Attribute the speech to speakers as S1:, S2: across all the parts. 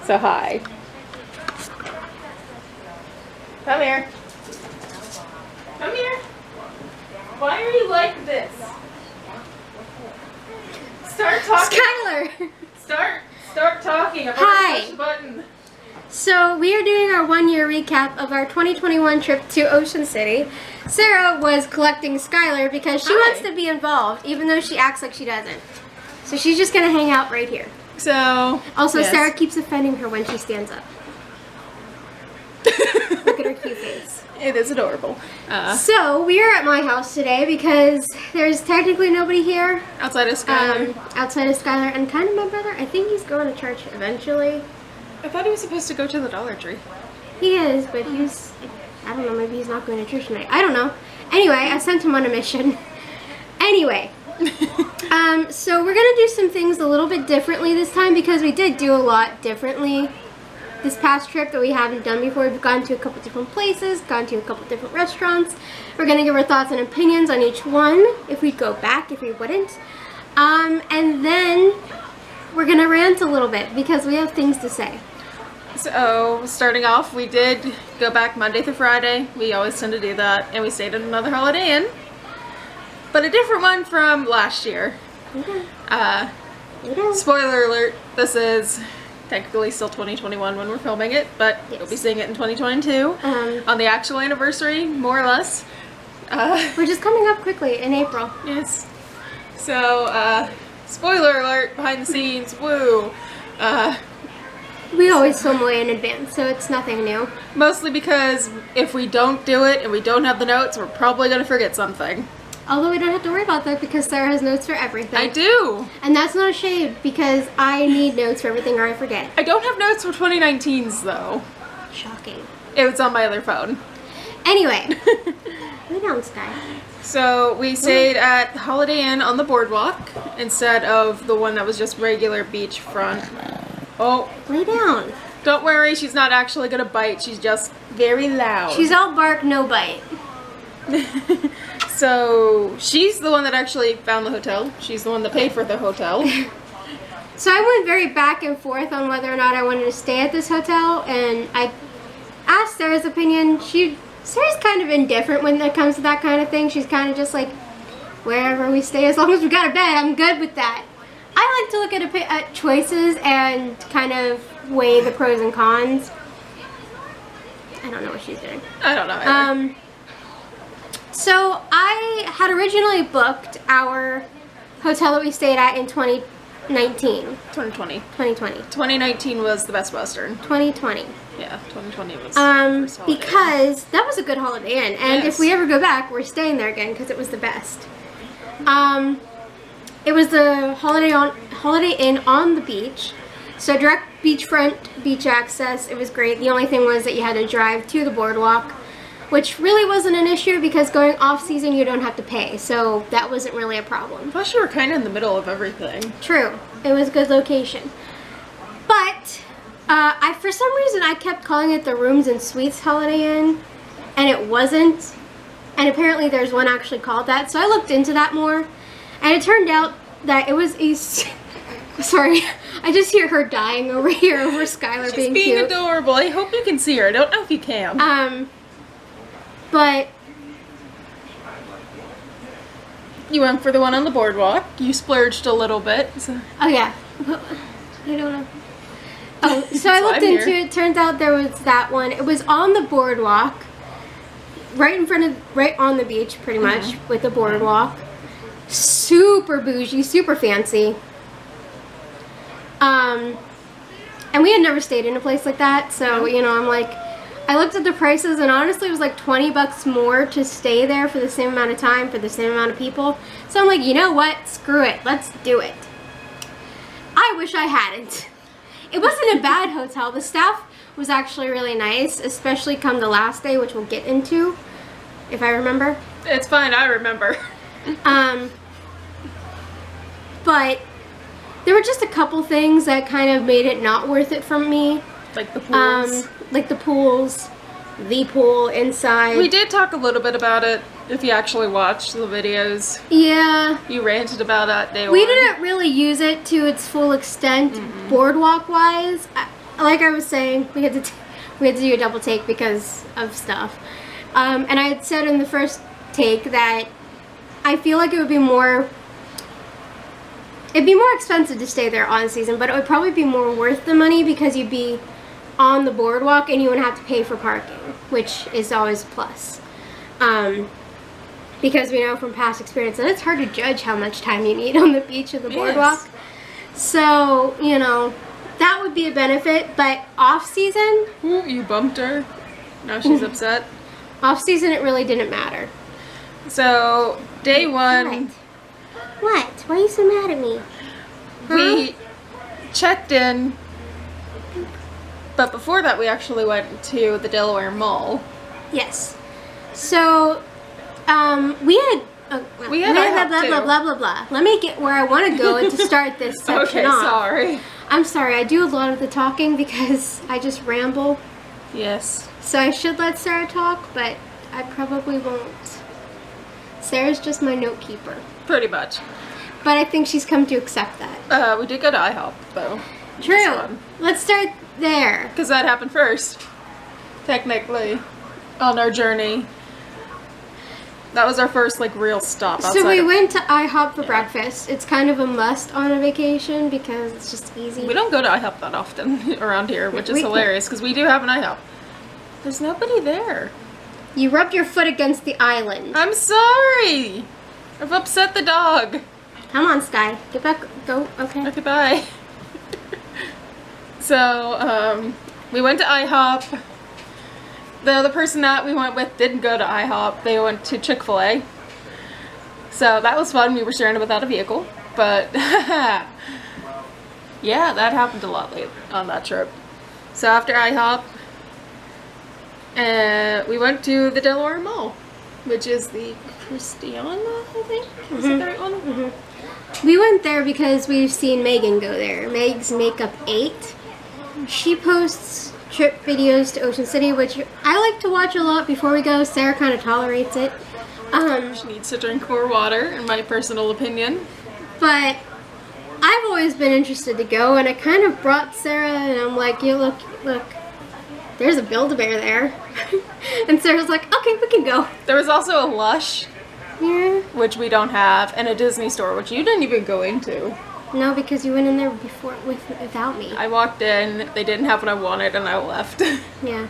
S1: So hi. Come here. Come here. Why are you like this? Start talking.
S2: Skylar!
S1: Start talking. I've
S2: Hi.
S1: already pushed the button.
S2: So we are doing our 1-year recap of our 2021 trip to Ocean City. Sarah was collecting Skylar because she wants to be involved, even though she acts like she doesn't. So she's just gonna hang out right here.
S1: So
S2: Also,
S1: yes.
S2: Sarah keeps offending her when she stands up. Look at her cute face.
S1: It is adorable.
S2: So we are at my house today because there's technically nobody here.
S1: Outside of Skylar.
S2: Outside of Skylar and kind of my brother. I think he's going to church eventually.
S1: I thought he was supposed to go to the Dollar Tree.
S2: He is, but he's, I don't know, maybe he's not going to church tonight. I don't know. Anyway, I sent him on a mission. Anyway, so we're going to do some things a little bit differently this time because we did do a lot differently this past trip that we haven't done before. We've gone to a couple different places, gone to a couple different restaurants. We're going to give our thoughts and opinions on each one, if we'd go back, if we wouldn't. And then we're going to rant a little bit because we have things to say.
S1: So, starting off, we did go back Monday through Friday. We always tend to do that. And we stayed at another Holiday Inn. But a different one from last year. Spoiler alert, this is technically still 2021 when we're filming it, but you'll be seeing it in 2022 on the actual anniversary, more or less.
S2: Which is coming up quickly in April.
S1: Yes. So, spoiler alert, behind the scenes, woo.
S2: We always film way in advance, so it's nothing new.
S1: Mostly because if we don't do it and we don't have the notes, we're probably going to forget something.
S2: Although we don't have to worry about that because Sarah has notes for everything.
S1: I do!
S2: And that's not a shade because I need notes for everything or I forget.
S1: I don't have notes for 2019's though.
S2: Shocking.
S1: It was on my other phone.
S2: Anyway, lay down, Sky.
S1: So we stayed at the Holiday Inn on the Boardwalk instead of the one that was just regular beachfront. Oh.
S2: Lay down.
S1: Don't worry, she's not actually gonna bite. She's just very loud.
S2: She's all bark, no bite.
S1: So she's the one that actually found the hotel. She's the one that paid for the hotel.
S2: So I went very back and forth on whether or not I wanted to stay at this hotel, and I asked Sarah's opinion. Sarah's kind of indifferent when it comes to that kind of thing. She's kind of just like, wherever we stay, as long as we got a bed, I'm good with that. I like to look at choices and kind of weigh the pros and cons. I don't know what she's doing.
S1: I don't know either.
S2: So I had originally booked our hotel that we stayed at in 2019.
S1: 2020.
S2: 2020.
S1: 2019 was the Best Western.
S2: 2020.
S1: Yeah, 2020 was
S2: because that was a good Holiday Inn, and if we ever go back, we're staying there again because it was the best. It was the Holiday Inn on the beach, so direct beachfront beach access. It was great. The only thing was that you had to drive to the boardwalk, which really wasn't an issue because going off season you don't have to pay, so that wasn't really a problem.
S1: Plus you were kind of in the middle of everything.
S2: True. It was a good location. But for some reason I kept calling it the Rooms and Suites Holiday Inn, and it wasn't. And apparently there's one actually called that, so I looked into that more, and it turned out that it was a... Sorry, I just hear her dying over here over Skylar being cute.
S1: She's being adorable. I hope you can see her. I don't know if you can.
S2: But
S1: you went for the one on the boardwalk. You splurged a little bit. So.
S2: Oh yeah. I don't know. Oh, so I looked into it. Turns out there was that one. It was on the boardwalk, right on the beach, pretty much, with the boardwalk. Super bougie, super fancy. And we had never stayed in a place like that, so you know, I'm like. I looked at the prices, and honestly it was like 20 bucks more to stay there for the same amount of time, for the same amount of people. So I'm like, you know what? Screw it. Let's do it. I wish I hadn't. It wasn't a bad hotel. The staff was actually really nice, especially come the last day, which we'll get into, if I remember.
S1: It's fine, I remember.
S2: But there were just a couple things that kind of made it not worth it for me.
S1: Like the pools.
S2: Like the pools, the pool inside.
S1: We did talk a little bit about it, if you actually watched the videos.
S2: Yeah.
S1: You ranted about that day
S2: We
S1: one.
S2: didn't really use it to its full extent, boardwalk-wise. like I was saying, we had to do a double take because of stuff. And I had said in the first take that I feel like it'd be more expensive to stay there on season, but it would probably be more worth the money because you'd be on the boardwalk and you wouldn't have to pay for parking, which is always a plus. Because we know from past experience that it's hard to judge how much time you need on the beach or the boardwalk.
S1: Yes.
S2: So, you know, that would be a benefit, but off season,
S1: Ooh, you bumped her. Now she's upset.
S2: off season it really didn't matter.
S1: So, day one,
S2: What? Why are you so mad at me?
S1: we checked in, but before that we actually went to the Delaware Mall.
S2: Yes. So, we had
S1: IHOP
S2: blah, blah,
S1: too.
S2: blah, blah, blah, blah. Let me get where I want to go to start this section
S1: Okay,
S2: off.
S1: sorry.
S2: I'm sorry, I do a lot of the talking because I just ramble.
S1: Yes.
S2: So I should let Sarah talk, but I probably won't. Sarah's just my note keeper.
S1: Pretty much.
S2: But I think she's come to accept that.
S1: We did go to IHOP, though.
S2: True. Let's start there.
S1: Because that happened first, technically, on our journey. That was our first, like, real stop outside.
S2: So we went to IHOP for breakfast. It's kind of a must on a vacation because it's just easy.
S1: We don't go to IHOP that often around here, which is hilarious, because we do have an IHOP. There's nobody there.
S2: You rubbed your foot against the island.
S1: I'm sorry! I've upset the dog.
S2: Come on, Sky. Get back. Go. Okay.
S1: Okay, bye. So, we went to IHOP. The other person that we went with didn't go to IHOP. They went to Chick-fil-A. So that was fun. We were sharing it without a vehicle. But, yeah, that happened a lot late on that trip. So after IHOP, we went to the Delaware Mall, which is the Christiana, I think? Is that the right one?
S2: Mm-hmm. We went there because we've seen Megan go there. Meg's Makeup 8. She posts trip videos to Ocean City, which I like to watch a lot before we go. Sarah kind of tolerates it.
S1: She needs to drink more water, in my personal opinion.
S2: But I've always been interested to go, and I kind of brought Sarah, and I'm like, you look, there's a Build-A-Bear there. And Sarah's like, okay, we can go.
S1: There was also a Lush,
S2: Yeah.
S1: which we don't have, and a Disney store, which you didn't even go into.
S2: No, because you went in there before without me.
S1: I walked in, they didn't have what I wanted, and I left.
S2: Yeah.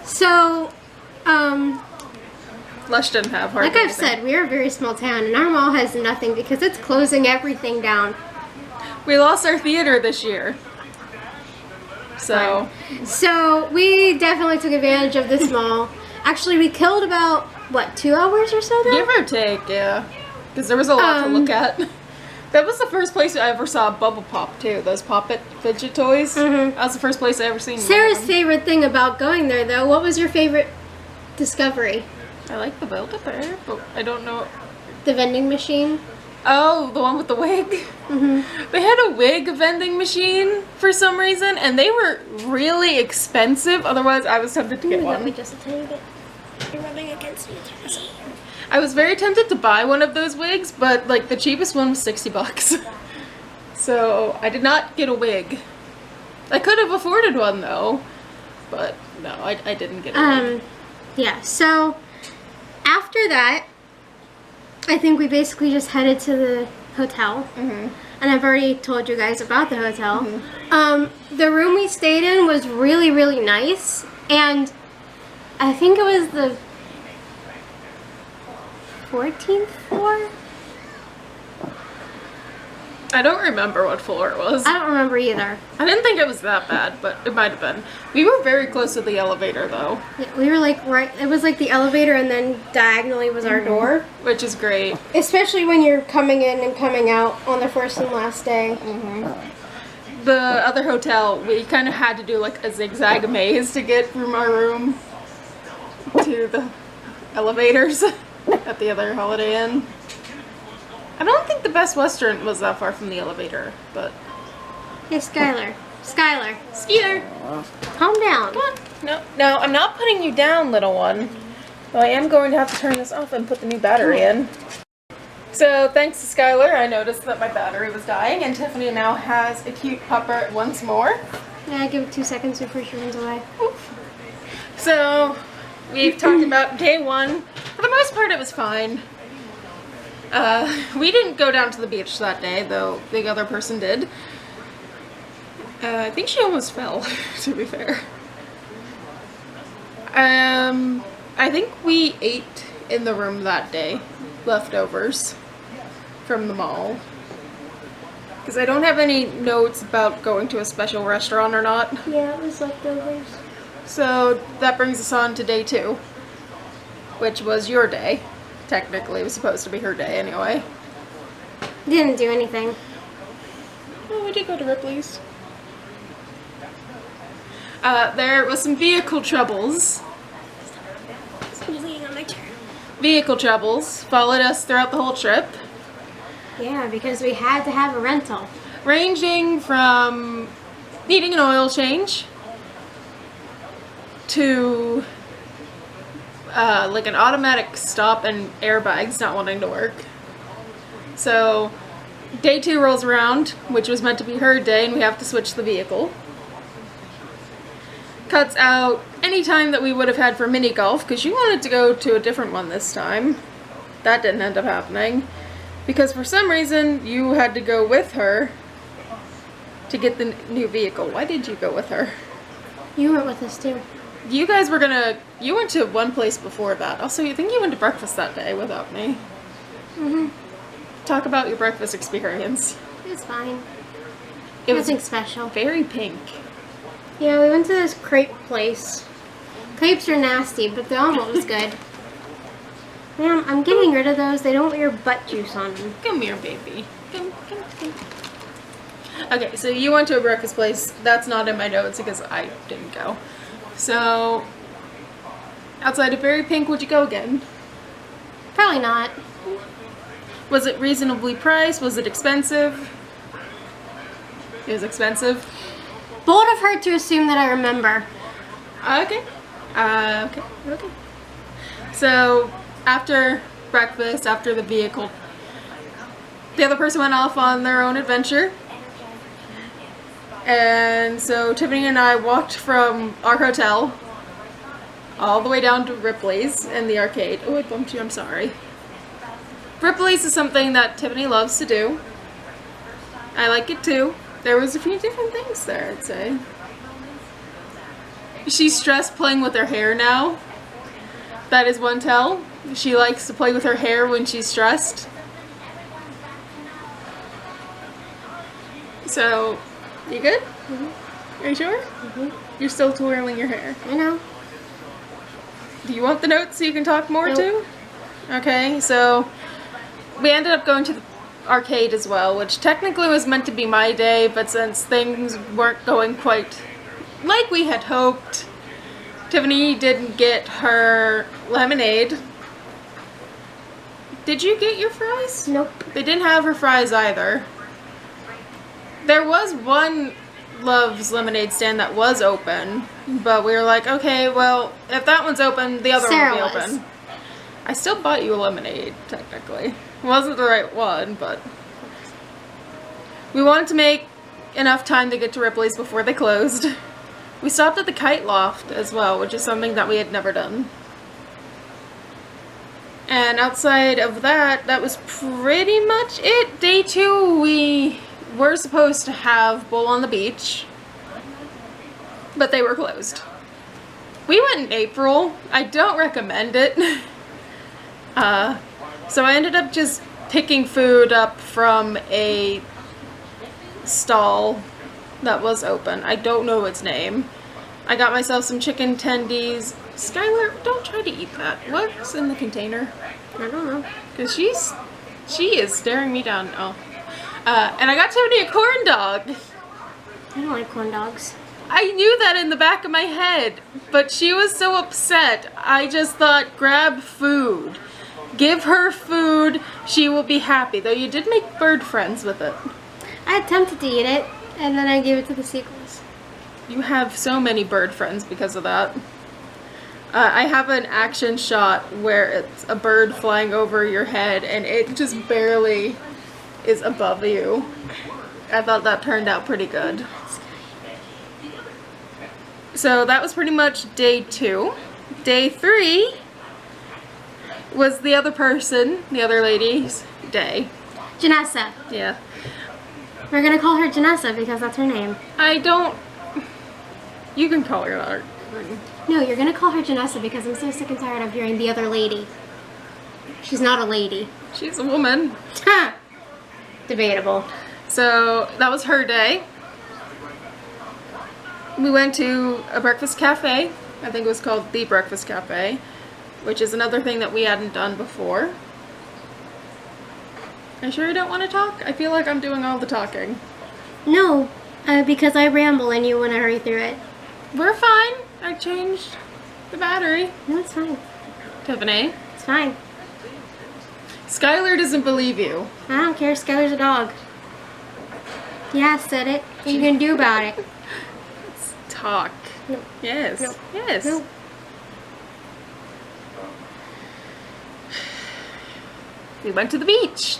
S2: So,
S1: Lush didn't have hardly
S2: like I've
S1: anything.
S2: said, we are a very small town, and our mall has nothing because it's closing everything down.
S1: We lost our theater this year. So,
S2: So, we definitely took advantage of this mall. Actually, we killed about, what, 2 hours or so there?
S1: give or take, yeah. Because there was a lot to look at. That was the first place I ever saw Bubble Pop, too. Those Pop-It fidget toys.
S2: Mhm.
S1: That was the first place I ever seen
S2: Sarah's
S1: one.
S2: favorite thing about going there, though, what was your favorite discovery?
S1: I like the Build-A-Bear, but I don't know.
S2: The vending machine?
S1: Oh, the one with the wig?
S2: Mm-hmm.
S1: They had a wig vending machine for some reason, and they were really expensive. Otherwise, I was tempted to get one.
S2: Just a tiny bit. You're rubbing against me.
S1: I was very tempted to buy one of those wigs, but like the cheapest one was 60 bucks. So I did not get a wig. I could have afforded one though, but no, I didn't get a wig.
S2: Yeah, so after that, I think we basically just headed to the hotel.
S1: Mm-hmm.
S2: And I've already told you guys about the hotel. Mm-hmm. The room we stayed in was really, really nice. And I think it was the 14th floor?
S1: I don't remember what floor it was.
S2: I don't remember either.
S1: I didn't think it was that bad, but it might have been. We were very close to the elevator though.
S2: Yeah, we were like right, it was like the elevator and then diagonally was our door.
S1: Which is great.
S2: Especially when you're coming in and coming out on the first and last day.
S1: The other hotel, we kind of had to do like a zigzag maze to get from our room to the elevators at the other Holiday Inn. I don't think the Best Western was that far from the elevator, but...
S2: Hey, Skylar. Skylar.
S1: Skeeter!
S2: Calm down.
S1: Come on. No, I'm not putting you down, little one. Though I am going to have to turn this off and put the new battery in. So thanks to Skylar, I noticed that my battery was dying, and Tiffany now has a cute pupper once more.
S2: Yeah, give it 2 seconds before she runs away.
S1: So we've talked about day one. For the most part, it was fine. We didn't go down to the beach that day, though the other person did. I think she almost fell, to be fair. I think we ate in the room that day, leftovers from the mall. Because I don't have any notes about going to a special restaurant or not.
S2: Yeah, it was leftovers.
S1: So that brings us on to day two, which was your day. Technically, it was supposed to be her day anyway.
S2: Didn't do anything.
S1: Oh, we did go to Ripley's. There was some vehicle troubles.
S2: He's leaning on my chair.
S1: Vehicle troubles followed us throughout the whole trip,
S2: Yeah, because we had to have a rental.
S1: ranging from needing an oil change to like an automatic stop and airbags not wanting to work. So day two rolls around, which was meant to be her day, and we have to switch the vehicle. Cuts out any time that we would have had for mini golf, because you wanted to go to a different one this time. That didn't end up happening because for some reason you had to go with her to get the new vehicle. Why did you go with her?
S2: You went with us too.
S1: You guys were gonna, you went to one place before that. Also, you think you went to breakfast that day without me. Talk about your breakfast experience.
S2: It was fine.
S1: It was
S2: Nothing special.
S1: very pink.
S2: Yeah, we went to this crepe place. Crepes are nasty, but the omelet was good. Man, I'm getting rid of those. They don't want your butt juice on them.
S1: Come here, baby. Come. Okay, so you went to a breakfast place. That's not in my notes because I didn't go. So, outside of very pink, would you go again?
S2: Probably not.
S1: Was it reasonably priced? Was it expensive? It was expensive.
S2: Bold of her to assume that I remember.
S1: Okay. Okay. So, after breakfast, after the vehicle, the other person went off on their own adventure. And so Tiffany and I walked from our hotel all the way down to Ripley's in the arcade. Oh, I bumped you, I'm sorry. Ripley's is something that Tiffany loves to do. I like it too. There was a few different things there, I'd say. She's stressed playing with her hair now. That is one tell. She likes to play with her hair when she's stressed. So, you good? Are you sure? You're still twirling your hair.
S2: I know.
S1: Do you want the notes so you can talk more
S2: Nope.
S1: too? Okay, so we ended up going to the arcade as well, which technically was meant to be my day, but since things weren't going quite like we had hoped, Tiffany didn't get her lemonade. Did you get your fries?
S2: Nope.
S1: They didn't have her fries either. There was one Love's lemonade stand that was open, but we were like, okay, well, if that one's open, the other
S2: Sarah
S1: one will be
S2: was.
S1: open. I still bought you a lemonade, technically. It wasn't the right one, but we wanted to make enough time to get to Ripley's before they closed. We stopped at the Kite Loft as well, which is something that we had never done. And outside of that, that was pretty much it. Day two, we were supposed to have Bowl on the Beach, but they were closed. We went in April. I don't recommend it. So I ended up just picking food up from a stall that was open. I don't know its name. I got myself some chicken tendies. Skylar, don't try to eat that. What's in the container?
S2: I don't know.
S1: Because she is staring me down. Oh. And I got Tiffany a corn dog.
S2: I don't like corn dogs.
S1: I knew that in the back of my head, but she was so upset. I just thought, grab food. Give her food. She will be happy. Though you did make bird friends with it.
S2: I attempted to eat it, and then I gave it to the seagulls.
S1: You have so many bird friends because of that. I have an action shot where it's a bird flying over your head and it just barely is above you. I thought that turned out pretty good. So that was pretty much day 2. Day 3 was the other person, the other lady's day.
S2: Janessa.
S1: Yeah.
S2: We're gonna call her Janessa because that's her name.
S1: You can call her that.
S2: No, you're gonna call her Janessa because I'm so sick and tired of hearing the other lady. She's not a lady.
S1: She's a woman.
S2: Ha! Debatable.
S1: So that was her day. We went to a breakfast cafe. I think it was called The Breakfast Cafe, which is another thing that we hadn't done before. Are you sure you don't want to talk? I feel like I'm doing all the talking.
S2: No, because I ramble and you want to hurry through it.
S1: We're fine. I changed the battery.
S2: No, it's fine.
S1: Tiffany.
S2: It's fine.
S1: Skylar doesn't believe you.
S2: I don't care. Skylar's a dog. Yeah, I said it. What are you gonna do about it?
S1: Let's talk.
S2: No.
S1: Yes.
S2: No.
S1: Yes.
S2: No.
S1: We went to the beach.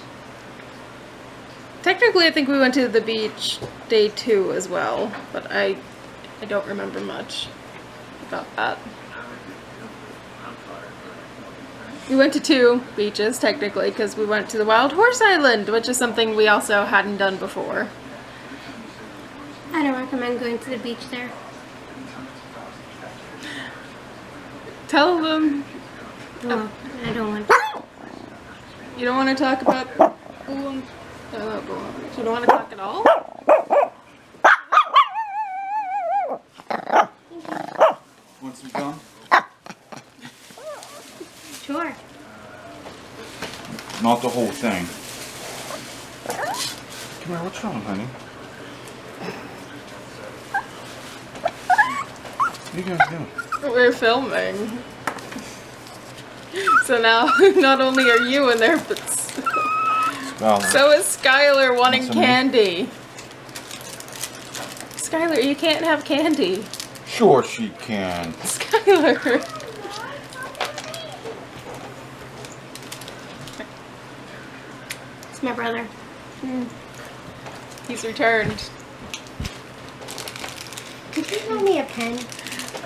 S1: Technically, I think we went to the beach day 2 as well, but I don't remember much about that. We went to 2 beaches, technically, because we went to the Wild Horse Island, which is something we also hadn't done before.
S2: I don't recommend going to the beach there.
S1: Tell them.
S2: No, I don't want to.
S1: You don't want to talk about... You don't want to talk at all?
S3: Want some gum?
S2: Sure.
S3: Not the whole thing. Come here, what's wrong, honey? What are you guys doing?
S1: We're filming. So now, not only are you in there, but so is Skylar wanting
S3: Want some
S1: candy. Skylar, you can't have candy.
S3: Sure she can.
S1: Skylar.
S2: It's my brother.
S1: He's returned.
S2: Could you throw me a pen?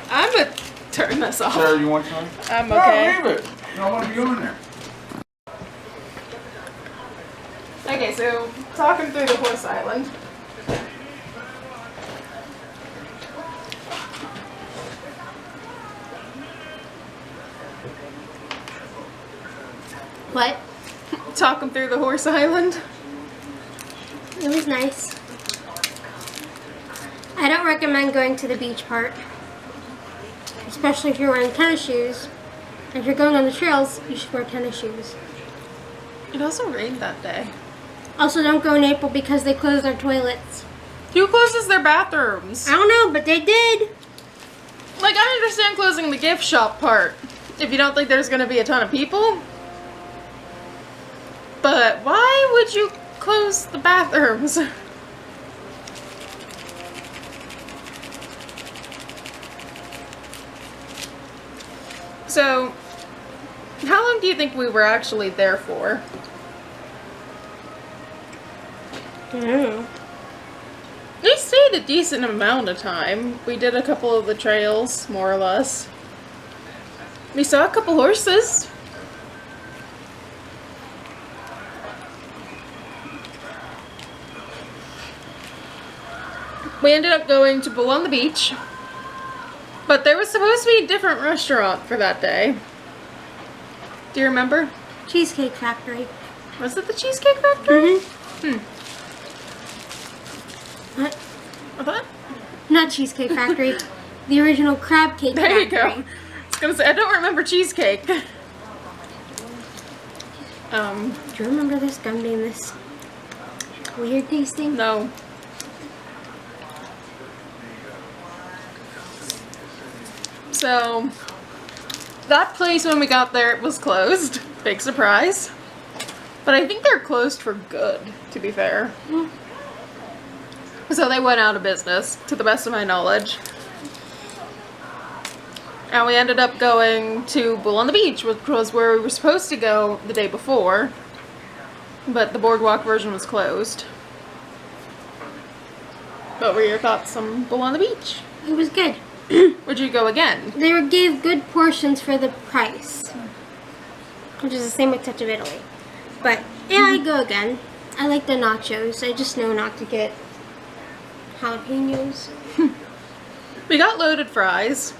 S1: I'm gonna turn this off.
S3: Sarah, you want some?
S1: I'm okay.
S3: No, leave it. You don't want to be on there.
S1: Okay, so talking through the Horse Island.
S2: What?
S1: Talking through the Horse Island.
S2: It was nice. I don't recommend going to the beach part. Especially if you're wearing tennis shoes. If you're going on the trails, you should wear tennis shoes.
S1: It also rained that day.
S2: Also, don't go in April because they close their toilets.
S1: Who closes their bathrooms?
S2: I don't know, but they did.
S1: Like, I understand closing the gift shop part if you don't think there's gonna be a ton of people. But why would you close the bathrooms? So, how long do you think we were actually there for?
S2: I don't know.
S1: We stayed a decent amount of time. We did a couple of the trails, more or less. We saw a couple horses. We ended up going to Bull on the Beach. But there was supposed to be a different restaurant for that day. Do you remember?
S2: Cheesecake Factory.
S1: Was it the Cheesecake Factory?
S2: Mm-hmm. What?
S1: What?
S2: Not Cheesecake Factory. The original Crab Cake
S1: There you
S2: Factory.
S1: go. I was gonna say, I don't remember cheesecake.
S2: Do you remember this gum being this weird tasting?
S1: No. So, that place when we got there, it was closed. Big surprise. But I think they're closed for good, to be fair.
S2: Mm.
S1: So they went out of business, to the best of my knowledge. And we ended up going to Bull on the Beach, which was where we were supposed to go the day before. But the Boardwalk version was closed. What were your thoughts on Bull on the Beach?
S2: It was good.
S1: Would you go again?
S2: They gave good portions for the price. Which is the same with Touch of Italy. But, yeah, I'd go again. I like the nachos. I just know not to get jalapenos.
S1: We got loaded fries,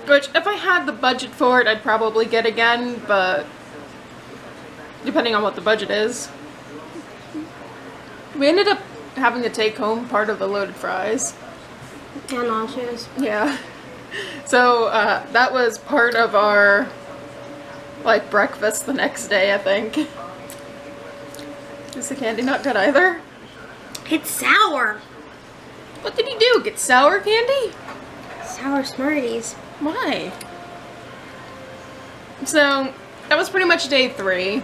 S1: which if I had the budget for it, I'd probably get again, but depending on what the budget is. We ended up having to take home part of the loaded fries.
S2: And nachos.
S1: Yeah. So that was part of our like breakfast the next day, I think. Is the candy not good either?
S2: It's sour.
S1: What did you do? Get sour candy?
S2: Sour Smarties.
S1: Why? So that was pretty much day 3.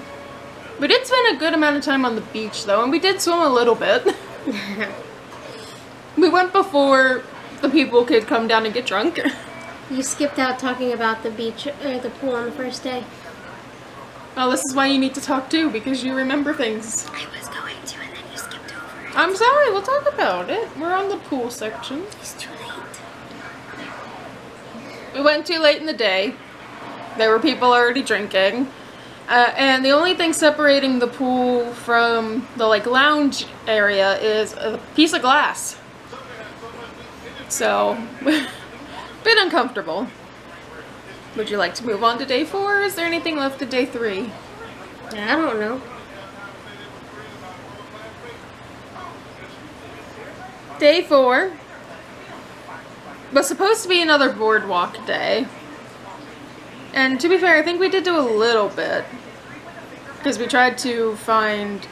S1: We did spend a good amount of time on the beach though, and we did swim a little bit. We went before the people could come down and get drunk.
S2: You skipped out talking about the beach or the pool on the first day.
S1: Well, this is why you need to talk too, because you remember things.
S2: I was going to, and then you skipped over it.
S1: I'm sorry, we'll talk about it. We're on the pool section.
S2: It's too late.
S1: We went too late in the day. There were people already drinking. And the only thing separating the pool from the like lounge area is a piece of glass. So, bit uncomfortable. Would you like to move on to day 4? Or is there anything left to day 3?
S2: I don't know.
S1: Day 4 was supposed to be another boardwalk day. And to be fair, I think we did do a little bit. Because we tried to find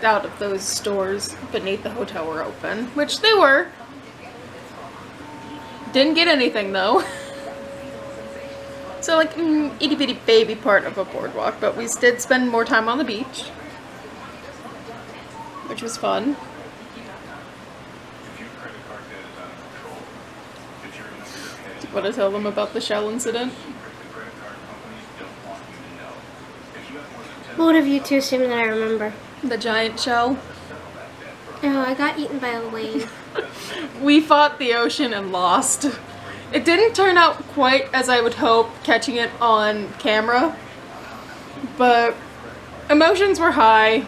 S1: out if those stores beneath the hotel were open. Which they were. Didn't get anything though. So like, itty bitty baby part of a boardwalk. But we did spend more time on the beach. Which was fun. Do you want to tell them about the shell incident?
S2: What have you two assumed that I remember?
S1: The giant shell.
S2: Oh, I got eaten by a wave.
S1: We fought the ocean and lost. It didn't turn out quite as I would hope catching it on camera, but emotions were high.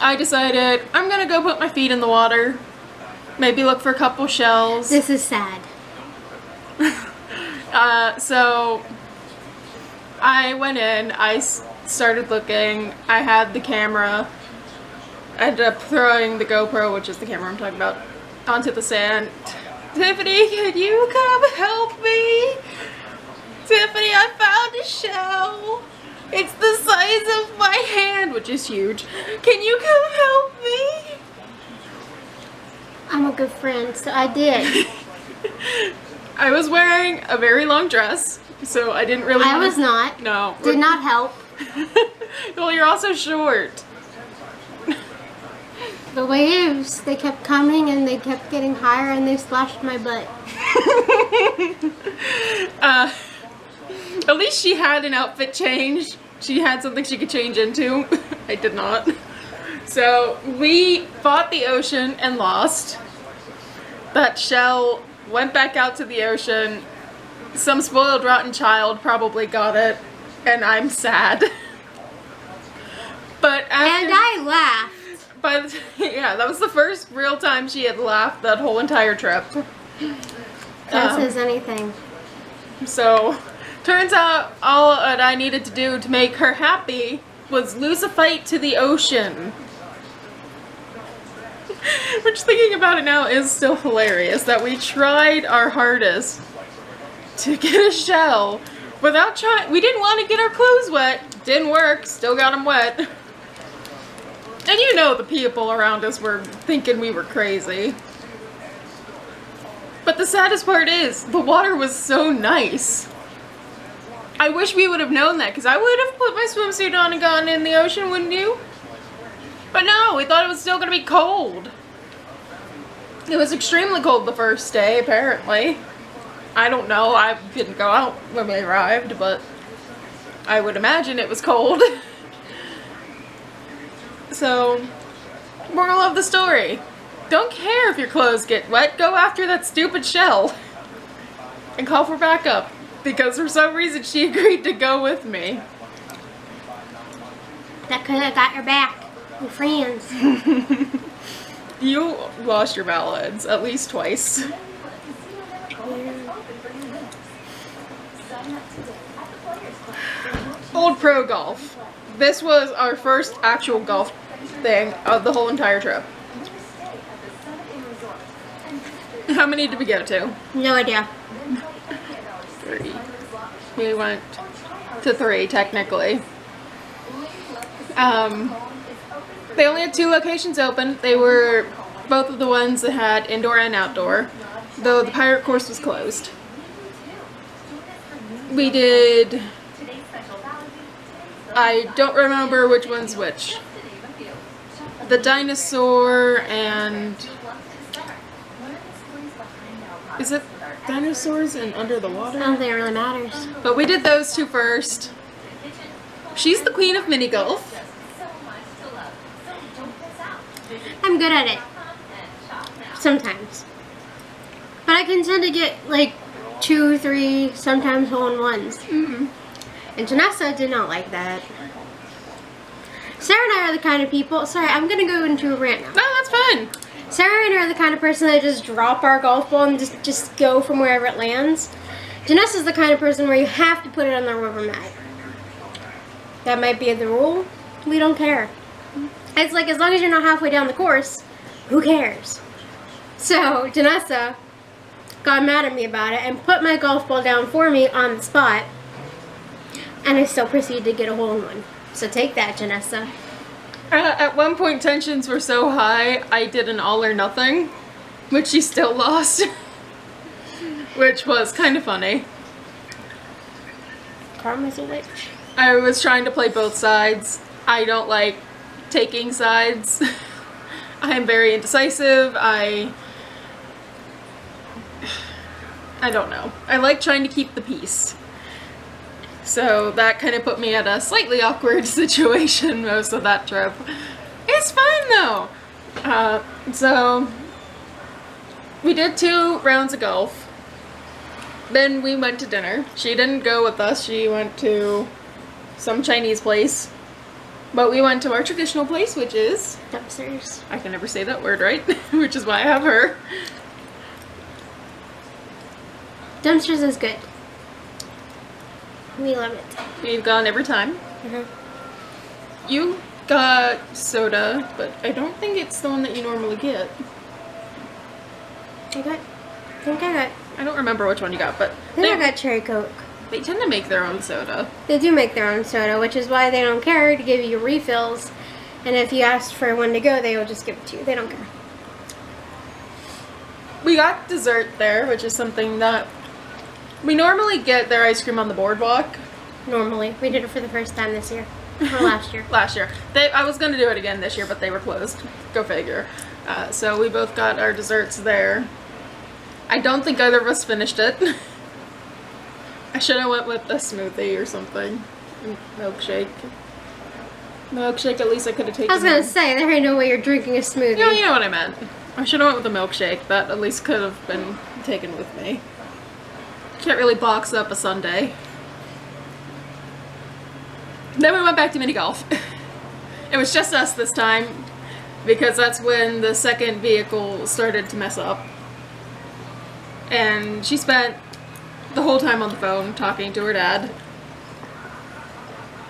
S1: I decided I'm gonna go put my feet in the water, maybe look for a couple shells.
S2: This is sad.
S1: So I went in, I started looking, I had the camera, I ended up throwing the GoPro, which is the camera I'm talking about, onto the sand. Tiffany, can you come help me? Tiffany, I found a shell. It's the size of my hand, which is huge. Can you come help me?
S2: I'm a good friend, so I did.
S1: I was wearing a very long dress, so I didn't really
S2: I was not.
S1: No.
S2: Did not help.
S1: Well, you're also short.
S2: The waves, they kept coming and they kept getting higher and they splashed my butt.
S1: At least she had an outfit change. She had something she could change into. I did not. So we fought the ocean and lost. That shell went back out to the ocean. Some spoiled rotten child probably got it. And I'm sad. But after,
S2: And I laughed.
S1: but yeah, that was the first real time she had laughed that whole entire trip.
S2: That says anything.
S1: So, turns out all that I needed to do to make her happy was lose a fight to the ocean. Which, thinking about it now, is still hilarious that we tried our hardest to get a shell without trying. We didn't want to get our clothes wet. Didn't work. Still got them wet. And you know the people around us were thinking we were crazy. But the saddest part is, the water was so nice. I wish we would have known that, because I would have put my swimsuit on and gone in the ocean, wouldn't you? But no, we thought it was still going to be cold. It was extremely cold the first day, apparently. I don't know. I didn't go out when we arrived, but I would imagine it was cold. So, moral of the story. Don't care if your clothes get wet. Go after that stupid shell. And call for backup. Because for some reason she agreed to go with me.
S2: That could have got your back. We're friends.
S1: You lost your ballads at least twice. Old Pro Golf. This was our first actual golf thing of the whole entire trip. How many did we go to?
S2: No idea.
S1: 3. We went to 3 technically. They only had 2 locations open. They were both of the ones that had indoor and outdoor, though the pirate course was closed. We did... I don't remember which one's which. The dinosaur and... Is it dinosaurs and under the water?
S2: I don't think it really matters.
S1: But we did those 2 first. She's the queen of mini golf.
S2: I'm good at it. Sometimes. But I can tend to get like 2, 3, sometimes hole-in-ones.
S1: Mm-hmm.
S2: And Janessa did not like that. Sarah and I are the kind of people... Sorry, I'm going to go into a rant now.
S1: No, that's fine.
S2: Sarah and I are the kind of person that just drop our golf ball and just go from wherever it lands. Janessa's the kind of person where you have to put it on the rubber mat. That might be the rule. We don't care. It's like, as long as you're not halfway down the course, who cares? So, Janessa got mad at me about it and put my golf ball down for me on the spot. And I still proceeded to get a hole-in-one. So take that, Janessa.
S1: At one point, tensions were so high, I did an all or nothing, which she still lost. Which was kind of funny.
S2: Karma's a witch.
S1: I was trying to play both sides. I don't like taking sides. I am very indecisive. I don't know. I like trying to keep the peace. So that kind of put me at a slightly awkward situation most of that trip. It's fine though. So we did 2 rounds of golf. Then we went to dinner. She didn't go with us. She went to some Chinese place. But we went to our traditional place, which is...
S2: Dumpsters.
S1: I can never say that word right, which is why I have her.
S2: Dumpsters is good. We love it.
S1: We've gone every time.
S2: Mm-hmm.
S1: You got soda, but I don't think it's the one that you normally get.
S2: I think I got...
S1: I don't remember which one you got, but
S2: I think I got cherry Coke.
S1: they tend to make their own soda.
S2: They do make their own soda, which is why they don't care to give you refills. And if you ask for one to go, they will just give it to you. They don't care.
S1: We got dessert there, which is something that we normally get their ice cream on the Boardwalk.
S2: Normally. We did it for the first time this year. Or last year.
S1: Last year. I was going to do it again this year, but they were closed. Go figure. So we both got our desserts there. I don't think either of us finished it. I should have went with a smoothie or something. Milkshake. Milkshake, at least I could have taken.
S2: I was going to say, there ain't no way you're drinking a smoothie.
S1: You know what I meant. I should have went with a milkshake. That at least could have been taken with me. Can't really box up a sundae. Then we went back to mini golf. It was just us this time because that's when the second vehicle started to mess up. And she spent the whole time on the phone talking to her dad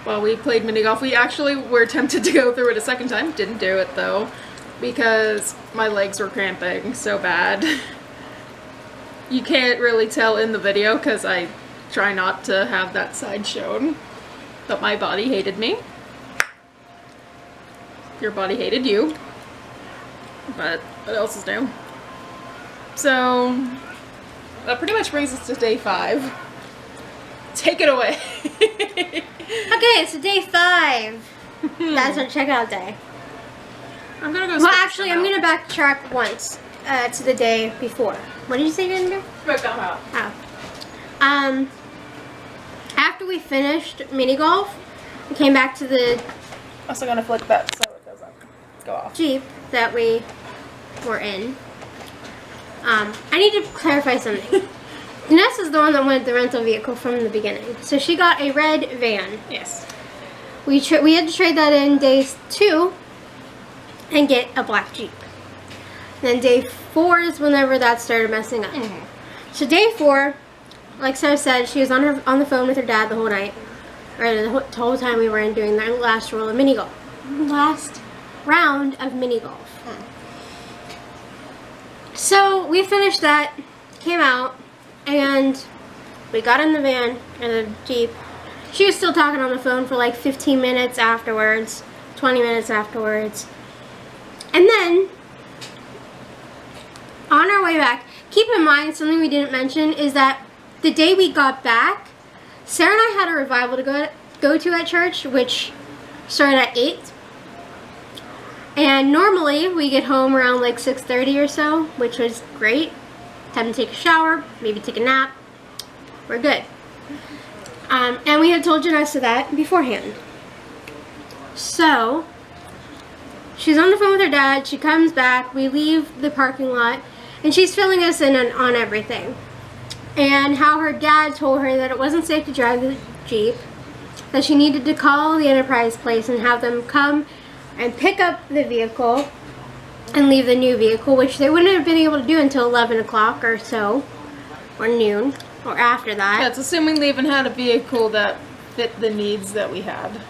S1: while we played mini golf. We actually were tempted to go through it a second time. Didn't do it though because my legs were cramping so bad. You can't really tell in the video because I try not to have that side shown. But my body hated me. Your body hated you. But what else is new? So that pretty much brings us to day 5. Take it away.
S2: Okay, so day 5. That's our checkout day.
S1: I'm gonna go.
S2: Well, actually, I'm gonna backtrack once to the day before. What did you say you're gonna do?
S1: Smoke them out.
S2: Oh. After we finished mini golf, we came back to the
S1: Also gonna flick that so it doesn't go off.
S2: Jeep that we were in. I need to clarify something. Vanessa's the one that wanted the rental vehicle from the beginning. So she got a red van.
S1: Yes.
S2: We had to trade that in day 2 and get a black Jeep. Then day 4 is whenever that started messing up. So day 4, like Sarah said, she was on the phone with her dad the whole night. Or the whole time we were in doing the last round of mini golf. So we finished that, came out, and we got in the van, or the Jeep. She was still talking on the phone for like 15 minutes afterwards, 20 minutes afterwards. And then, on our way back, keep in mind, something we didn't mention is that the day we got back, Sarah and I had a revival to go to at church, which started at 8. And normally, we get home around like 6:30 or so, which was great. Time to take a shower, maybe take a nap. We're good. And we had told Janessa that beforehand. So, she's on the phone with her dad, she comes back, we leave the parking lot, and she's filling us in on everything. And how her dad told her that it wasn't safe to drive the Jeep, that she needed to call the Enterprise place and have them come and pick up the vehicle and leave the new vehicle, which they wouldn't have been able to do until 11 o'clock or so, or noon, or after that.
S1: Yeah, it's assuming they even had a vehicle that fit the needs that we had.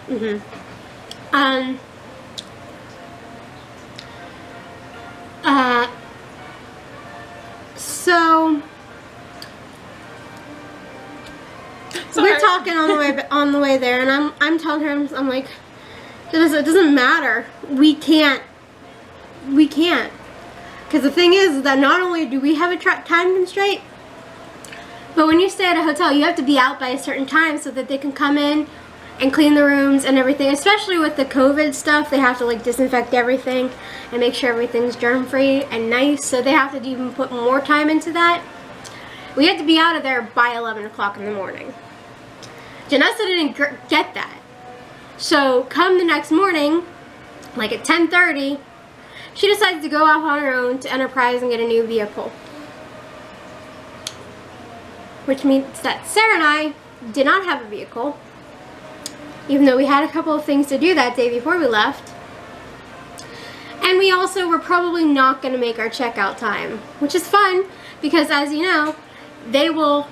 S2: So we're talking on the way there, and I'm telling her, I'm like, it doesn't matter. We can't. Because the thing is that not only do we have a time constraint, but when you stay at a hotel, you have to be out by a certain time so that they can come in and clean the rooms and everything. Especially with the COVID stuff, they have to like disinfect everything and make sure everything's germ-free and nice. So they have to even put more time into that. We had to be out of there by 11 o'clock in the morning. Janessa didn't get that. So come the next morning, like at 10:30, she decides to go off on her own to Enterprise and get a new vehicle. Which means that Sarah and I did not have a vehicle, even though we had a couple of things to do that day before we left. And we also were probably not going to make our checkout time, which is fun because, as you know, they will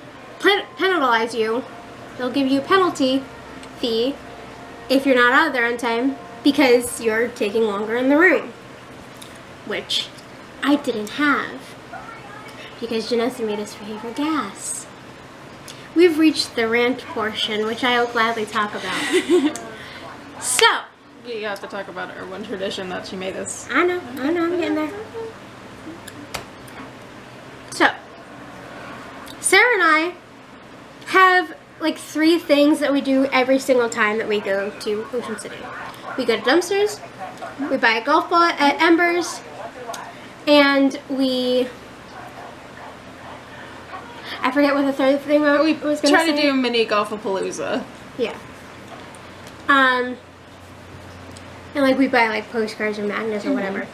S2: penalize you. They'll give you a penalty fee if you're not out of there on time because you're taking longer in the room, which I didn't have because Janessa made us pay for gas. We've reached the rant portion, which I will gladly talk about. So,
S1: You have to talk about our one tradition that she made us.
S2: I know, I'm getting there. So, Sarah and I have like 3 things that we do every single time that we go to Ocean City. We go to Dumpsters, we buy a golf ball at Embers, and I forget what the third thing was going to say.
S1: Try to do mini golf-a-palooza.
S2: Yeah. And like we buy like postcards or magnets or whatever.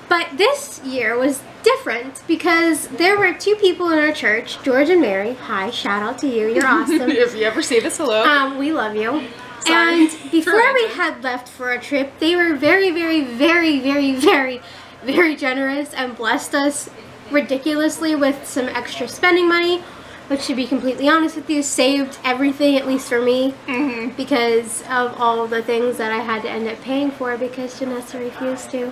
S2: But this year was different because there were 2 people in our church, George and Mary. Hi, shout out to you. You're awesome.
S1: If you ever see this, hello.
S2: We love you.
S1: Sorry.
S2: And before we had left for a trip, they were very, very, very, very, very, very generous and blessed us ridiculously with some extra spending money, which, to be completely honest with you, saved everything, at least for me, because of all the things that I had to end up paying for because Janessa refused to.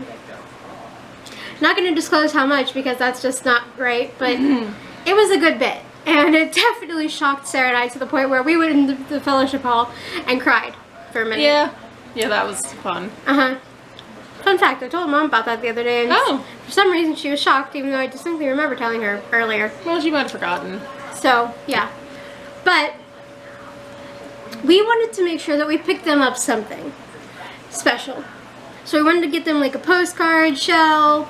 S2: Not going to disclose how much because that's just not right, but it was a good bit. And it definitely shocked Sarah and I to the point where we went in the fellowship hall and cried for a minute.
S1: Yeah, that was fun.
S2: Fun fact, I told Mom about that the other day, and for some reason she was shocked, even though I distinctly remember telling her earlier.
S1: Well, she might have forgotten.
S2: So, yeah. But we wanted to make sure that we picked them up something special. So we wanted to get them like a postcard, shell,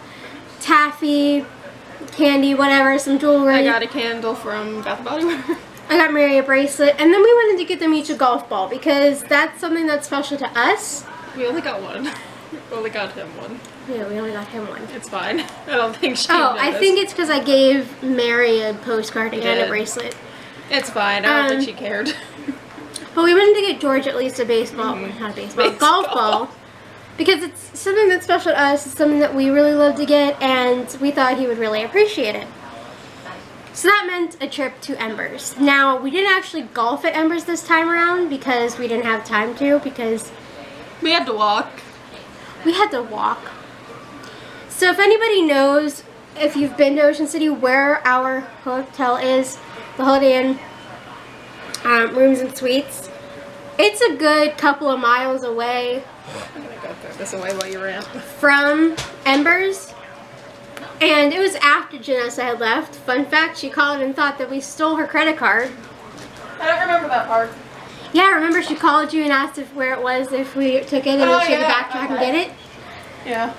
S2: taffy, candy, whatever, some jewelry.
S1: I got a candle from Bath & Body Works.
S2: I got Mary a bracelet, and then we wanted to get them each a golf ball because that's something that's special to us.
S1: We only got one. We only got him one.
S2: Yeah, we only got him one.
S1: It's fine. I don't think she
S2: Oh,
S1: noticed.
S2: I think it's because I gave Mary a postcard and a bracelet.
S1: It's fine. I don't think she cared.
S2: But we wanted to get George at least a baseball, not a baseball, golf ball. Because it's something that's special to us. It's something that we really love to get, and we thought he would really appreciate it. So that meant a trip to Embers. Now, we didn't actually golf at Embers this time around because we didn't have time to, because
S1: We had to walk.
S2: we had to walk. So if anybody knows, if you've been to Ocean City, where our hotel is, the Holiday Inn Rooms and Suites, it's a good couple of miles away
S1: I'm gonna go throw this away while you rant.
S2: from Embers. And it was after Janessa had left. Fun fact, she called and thought that we stole her credit card.
S1: I don't remember that part.
S2: Yeah, remember she called you and asked if where it was, if we took it, and then she had to backtrack and get it?
S1: Yeah.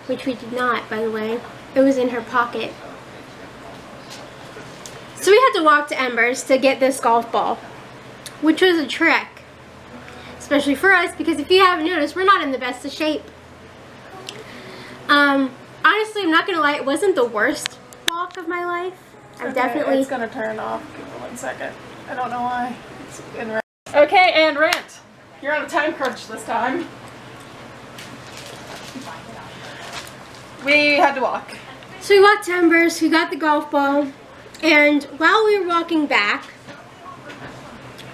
S2: Which we did not, by the way. It was in her pocket. So we had to walk to Embers to get this golf ball, which was a trek. Especially for us, because if you haven't noticed, we're not in the best of shape. Honestly, I'm not gonna lie, it wasn't the worst walk of my life. I'm definitely...
S1: It's gonna turn off. Give me 1 second. I don't know why. It's in rant. Okay, and rant. You're on a time crunch this time. We had to walk.
S2: So we walked to Embers, we got the golf ball, and while we were walking back,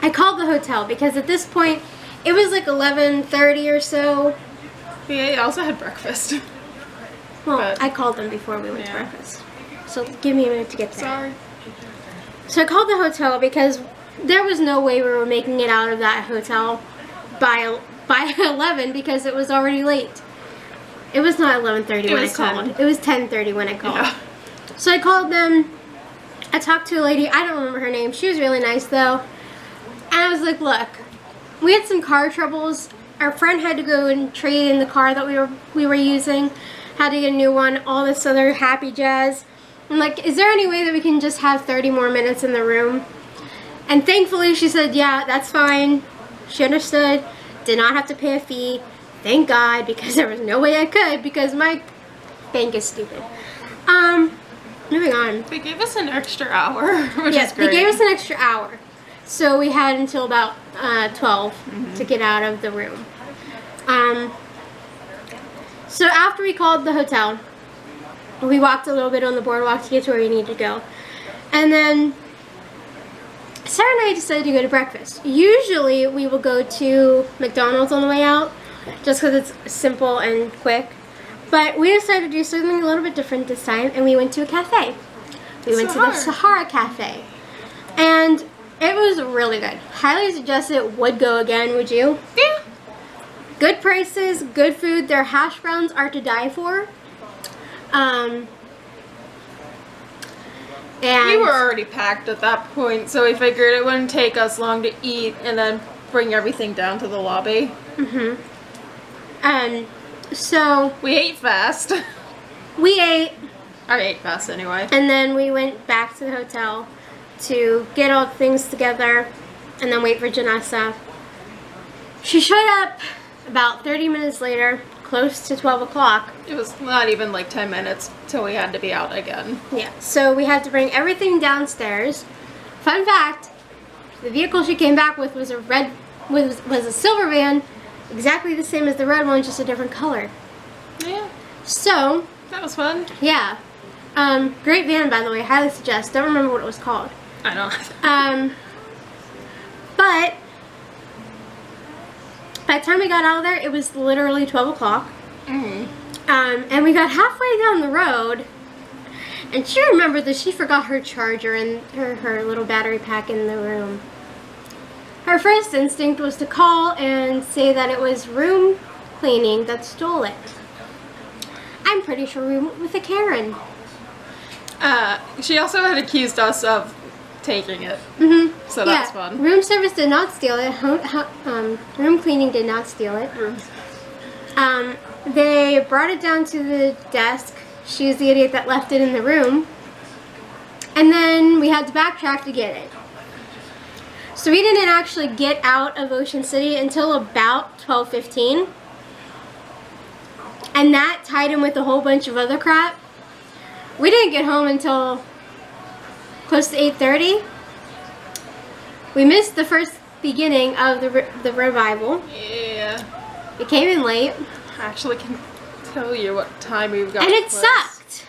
S2: I called the hotel because at this point, it was like 11:30 or so.
S1: We also had breakfast.
S2: Well,
S1: But-
S2: I called them before we went to
S1: Yeah.
S2: breakfast. So give me a minute to get there.
S1: Sorry.
S2: So I called the hotel because there was no way we were making it out of that hotel by 11 because it was already late. It was not 11:30 when I
S1: was 10.
S2: called. It was 10:30 when I called.
S1: Yeah.
S2: So I called them. I talked to a lady. I don't remember her name. She was really nice though. And I was like, look, we had some car troubles. Our friend had to go and trade in the car that we were using. Had to get a new one. All this other happy jazz. I'm like, is there any way that we can just have 30 more minutes in the room? And thankfully she said, yeah, that's fine. She understood. Did not have to pay a fee. Thank God, because there was no way I could because my bank is stupid. Moving on.
S1: They gave us an extra hour, which
S2: Yes,
S1: is great.
S2: they gave us an extra hour. So we had until about 12 to get out of the room. So after we called the hotel, we walked a little bit on the boardwalk to get to where we needed to go. And then Sarah and I decided to go to breakfast. Usually we will go to McDonald's on the way out, just because it's simple and quick. But we decided to do something a little bit different this time, and we went to a cafe. We went to the Sahara Cafe. And it was really good. Highly suggest it. Would go again, would you?
S1: Yeah.
S2: Good prices, good food. Their hash browns are to die for. And
S1: We were already packed at that point, so we figured it wouldn't take us long to eat and then bring everything down to the lobby.
S2: So
S1: We ate fast.
S2: we ate,
S1: I ate fast anyway.
S2: and then we went back to the hotel to get all the things together and then wait for Janessa. She showed up about 30 minutes later, close to 12 o'clock.
S1: It was not even like 10 minutes till we had to be out again.
S2: Yeah, so we had to bring everything downstairs. Fun fact, the vehicle she came back with was a silver van, exactly the same as the red one, just a different color.
S1: Yeah,
S2: So,
S1: that was fun.
S2: yeah. Great van, by the way, highly suggest. Don't remember what it was called.
S1: I know.
S2: But by the time we got out of there, it was literally 12 o'clock. And we got halfway down the road, and she remembered that she forgot her charger and her little battery pack in the room. Her first instinct was to call and say that it was room cleaning that stole it. I'm pretty sure we went with a Karen.
S1: She also had accused us of taking it. So that's fun.
S2: Room service did not steal it. Room cleaning did not steal it. They brought it down to the desk. She was the idiot that left it in the room. And then we had to backtrack to get it. So we didn't actually get out of Ocean City until about 12:15. And that tied in with a whole bunch of other crap. We didn't get home until close to 8:30. We missed the first beginning of the revival.
S1: Yeah.
S2: We came in late.
S1: I actually can tell you what time we got.
S2: And it
S1: close.
S2: sucked.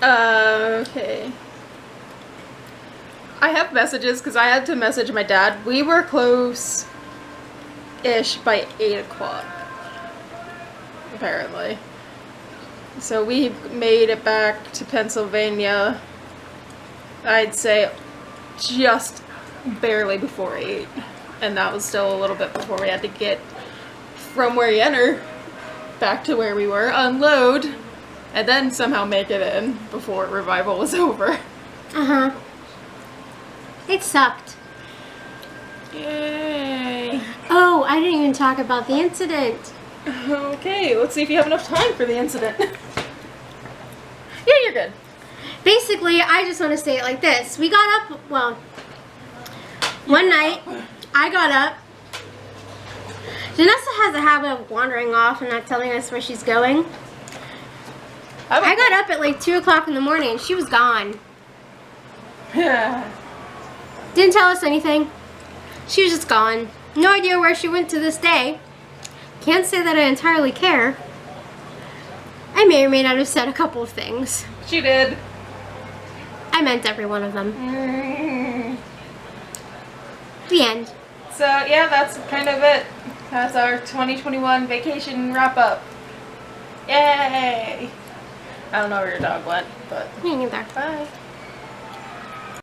S1: Okay. I have messages because I had to message my dad. We were close-ish by 8 o'clock. Apparently. So we made it back to Pennsylvania, I'd say just barely before 8. And that was still a little bit before we had to get from where you enter back to where we were, unload, and then somehow make it in before revival was over.
S2: Uh-huh. It sucked.
S1: Yay.
S2: Oh, I didn't even talk about the incident.
S1: Okay, let's see if you have enough time for the incident. Yeah, you're good.
S2: Basically, I just want to say it like this. We got up, well, one night, I got up. Janessa has a habit of wandering off and not telling us where she's going. I got up at like 2 o'clock in the morning and she was gone. Didn't tell us anything. She was just gone. No idea where she went to this day. Can't say that I entirely care. I may or may not have said a couple of things.
S1: She did.
S2: I meant every one of them. The end.
S1: So, yeah, that's kind of it. That's our 2021 vacation wrap-up. Yay! I don't know where your dog went, but
S2: Me neither.
S1: bye.